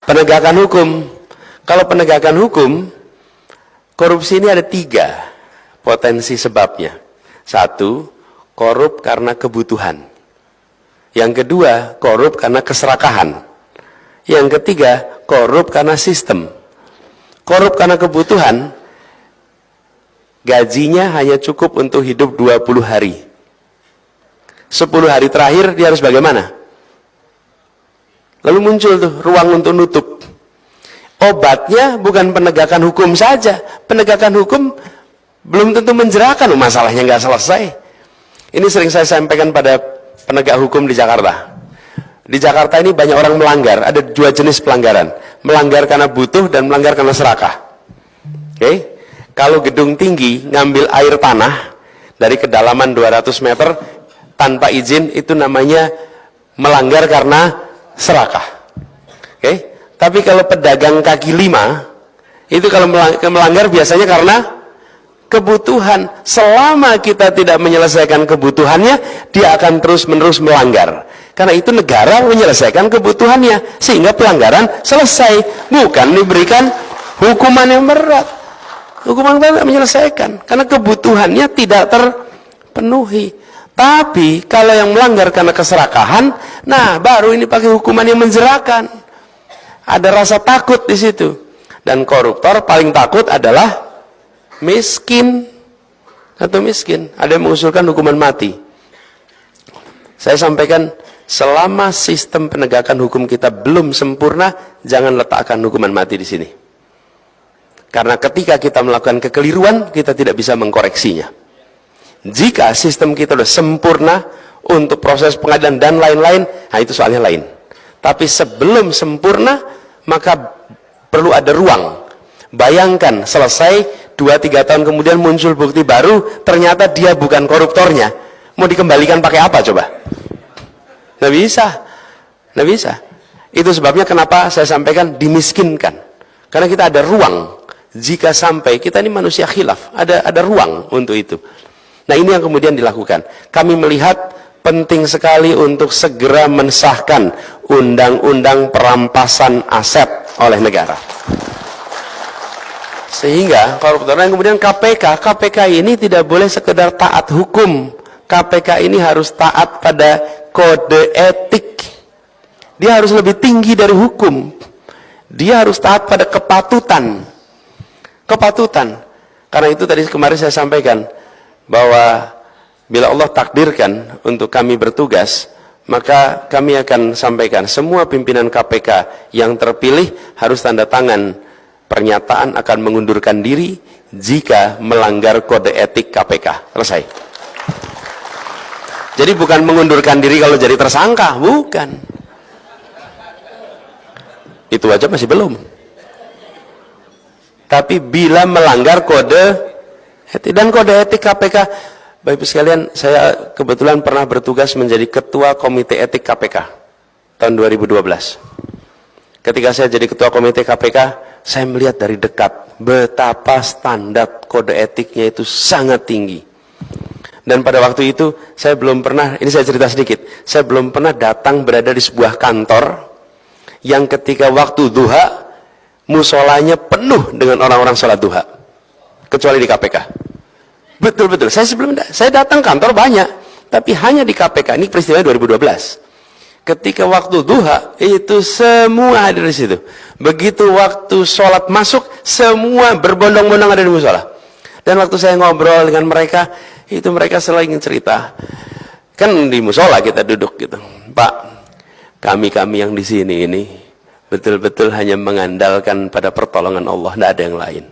Penegakan hukum. Kalau penegakan hukum, korupsi ini ada 3 potensi sebabnya. 1, korup karena kebutuhan. Yang kedua, korup karena keserakahan. Yang ketiga, korup karena sistem. Korup karena kebutuhan, gajinya hanya cukup untuk hidup 20 hari. 10 hari terakhir dia harus bagaimana? Lalu muncul tuh ruang untuk nutup. Obatnya bukan penegakan hukum saja. Penegakan hukum belum tentu menjerahkan, masalahnya nggak selesai. Ini sering saya sampaikan pada penegak hukum di Jakarta. Di Jakarta ini banyak orang melanggar. Ada 2 jenis pelanggaran. Melanggar karena butuh dan melanggar karena serakah. Oke? Kalau gedung tinggi ngambil air tanah dari kedalaman 200 meter tanpa izin, itu namanya melanggar karena serakah. Oke? Tapi kalau pedagang kaki 5, itu kalau melanggar biasanya karena kebutuhan. Selama kita tidak menyelesaikan kebutuhannya, dia akan terus-menerus melanggar. Karena itu negara menyelesaikan kebutuhannya, sehingga pelanggaran selesai, bukan diberikan hukuman yang berat. Hukuman berat menyelesaikan, karena kebutuhannya tidak terpenuhi. Tapi kalau yang melanggar karena keserakahan, nah baru ini pakai hukuman yang menjerahkan. Ada rasa takut di situ. Dan koruptor paling takut adalah miskin atau miskin. Ada yang mengusulkan hukuman mati. Saya sampaikan, selama sistem penegakan hukum kita belum sempurna, jangan letakkan hukuman mati di sini. Karena ketika kita melakukan kekeliruan, kita tidak bisa mengkoreksinya. Jika sistem kita sudah sempurna untuk proses pengadilan dan lain-lain, nah itu soalnya lain. Tapi sebelum sempurna, maka perlu ada ruang. Bayangkan selesai 2-3 tahun kemudian muncul bukti baru, ternyata dia bukan koruptornya. Mau dikembalikan pakai apa coba? Nggak bisa. Nggak bisa. Itu sebabnya kenapa saya sampaikan dimiskinkan. Karena kita ada ruang. Jika sampai, kita ini manusia khilaf, ada ruang untuk itu. Nah ini yang kemudian dilakukan. Kami melihat penting sekali untuk segera mensahkan undang-undang perampasan aset oleh negara. Sehingga koruptor yang kemudian KPK ini tidak boleh sekedar taat hukum. KPK ini harus taat pada kode etik. Dia harus lebih tinggi dari hukum. Dia harus taat pada kepatutan. Kepatutan. Karena itu tadi kemarin saya sampaikan bahwa bila Allah takdirkan untuk kami bertugas, maka kami akan sampaikan semua pimpinan KPK yang terpilih harus tanda tangan pernyataan akan mengundurkan diri jika melanggar kode etik KPK. Selesai. Jadi bukan mengundurkan diri kalau jadi tersangka, bukan. Itu aja masih belum. Tapi bila melanggar kode etik, dan kode etik KPK, Bapak Ibu sekalian, saya kebetulan pernah bertugas menjadi ketua komite etik KPK tahun 2012. Ketika saya jadi ketua komite KPK, saya melihat dari dekat betapa standar kode etiknya itu sangat tinggi. Dan pada waktu itu saya belum pernah, ini saya cerita sedikit, saya belum pernah datang berada di sebuah kantor yang ketika waktu duha musolanya penuh dengan orang-orang sholat duha, kecuali di KPK. Betul-betul, saya datang kantor banyak, tapi hanya di KPK. Ini peristiwa 2012. Ketika waktu duha, itu semua ada di situ. Begitu waktu sholat masuk, semua berbondong-bondong ada di musola. Dan waktu saya ngobrol dengan mereka, itu mereka selalu ingin cerita. Kan di musola kita duduk gitu. Pak, kami yang di sini ini betul-betul hanya mengandalkan pada pertolongan Allah, tidak ada yang lain.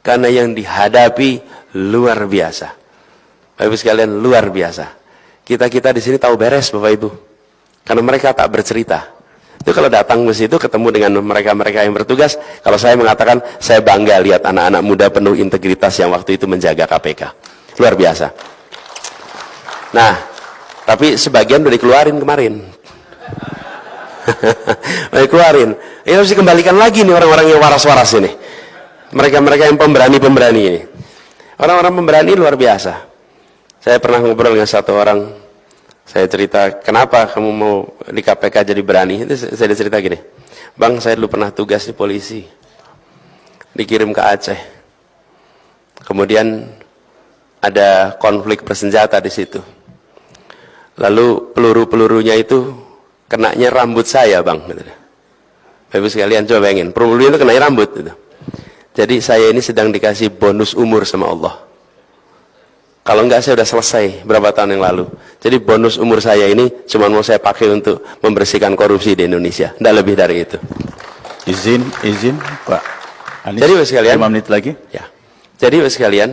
Karena yang dihadapi luar biasa. Bapak Ibu sekalian, luar biasa. Kita di sini tahu beres, Bapak Ibu. Karena mereka tak bercerita. Itu kalau datang ke situ ketemu dengan mereka-mereka yang bertugas, kalau saya mengatakan saya bangga lihat anak-anak muda penuh integritas yang waktu itu menjaga KPK. Luar biasa. Nah, tapi sebagian udah dikeluarin kemarin. Dikeluarin. Ini harus dikembalikan lagi nih orang-orang yang waras-waras ini. Mereka-mereka yang pemberani-pemberani ini. Orang-orang pemberani luar biasa. Saya pernah ngobrol dengan satu orang. Saya cerita, kenapa kamu mau di KPK jadi berani? Itu saya cerita gini. Bang, saya dulu pernah tugas di polisi, dikirim ke Aceh. Kemudian ada konflik bersenjata di situ. Lalu peluru-pelurunya itu kenanya rambut saya, Bang. Bapak sekalian coba bayangin, pelurunya itu kenanya rambut. Gitu. Jadi saya ini sedang dikasih bonus umur sama Allah. Kalau enggak saya sudah selesai berapa tahun yang lalu. Jadi bonus umur saya ini cuma mau saya pakai untuk membersihkan korupsi di Indonesia. Tidak lebih dari itu. Izin Pak Anies. Jadi Bapak sekalian, 5 menit lagi. Ya. Jadi Bapak sekalian,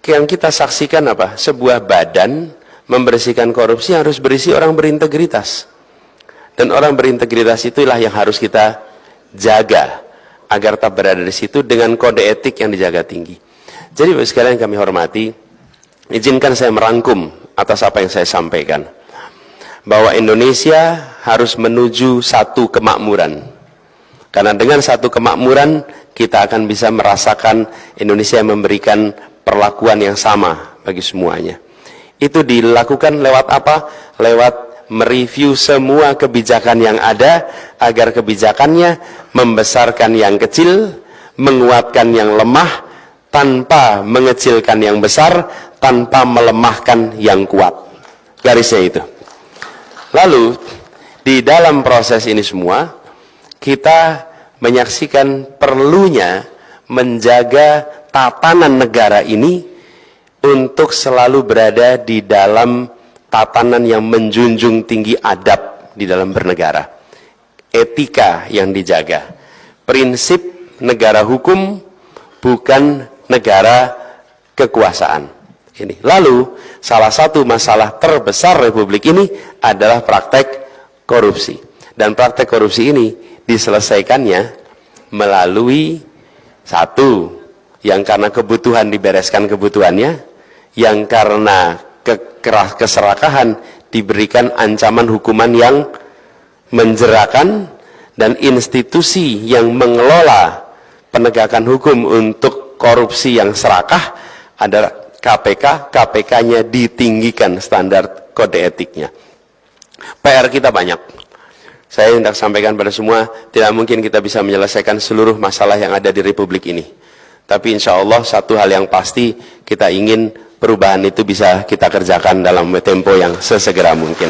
yang kita saksikan apa? Sebuah badan membersihkan korupsi harus berisi orang berintegritas. Dan orang berintegritas itulah yang harus kita jaga agar tak berada di situ dengan kode etik yang dijaga tinggi. Jadi Bapak sekalian kami hormati, izinkan saya merangkum atas apa yang saya sampaikan. Bahwa Indonesia harus menuju satu kemakmuran. Karena dengan satu kemakmuran, kita akan bisa merasakan Indonesia memberikan perlakuan yang sama bagi semuanya. Itu dilakukan lewat apa? Lewat mereview semua kebijakan yang ada, agar kebijakannya membesarkan yang kecil, menguatkan yang lemah, tanpa mengecilkan yang besar, tanpa melemahkan yang kuat. Garisnya itu. Lalu, di dalam proses ini semua, kita menyaksikan perlunya menjaga tatanan negara ini untuk selalu berada di dalam tatanan yang menjunjung tinggi adab di dalam bernegara. Etika yang dijaga. Prinsip negara hukum, bukan negara kekuasaan. Ini. Lalu, salah satu masalah terbesar Republik ini adalah praktek korupsi. Dan praktek korupsi ini diselesaikannya melalui satu, yang karena kebutuhan dibereskan kebutuhannya, yang karena keserakahan diberikan ancaman hukuman yang menjerakan, dan institusi yang mengelola penegakan hukum untuk korupsi yang serakah adalah KPK. KPK-nya ditinggikan standar kode etiknya. PR kita banyak. Saya hendak sampaikan pada semua, tidak mungkin kita bisa menyelesaikan seluruh masalah yang ada di Republik ini. Tapi insya Allah satu hal yang pasti, kita ingin perubahan itu bisa kita kerjakan dalam tempo yang sesegera mungkin.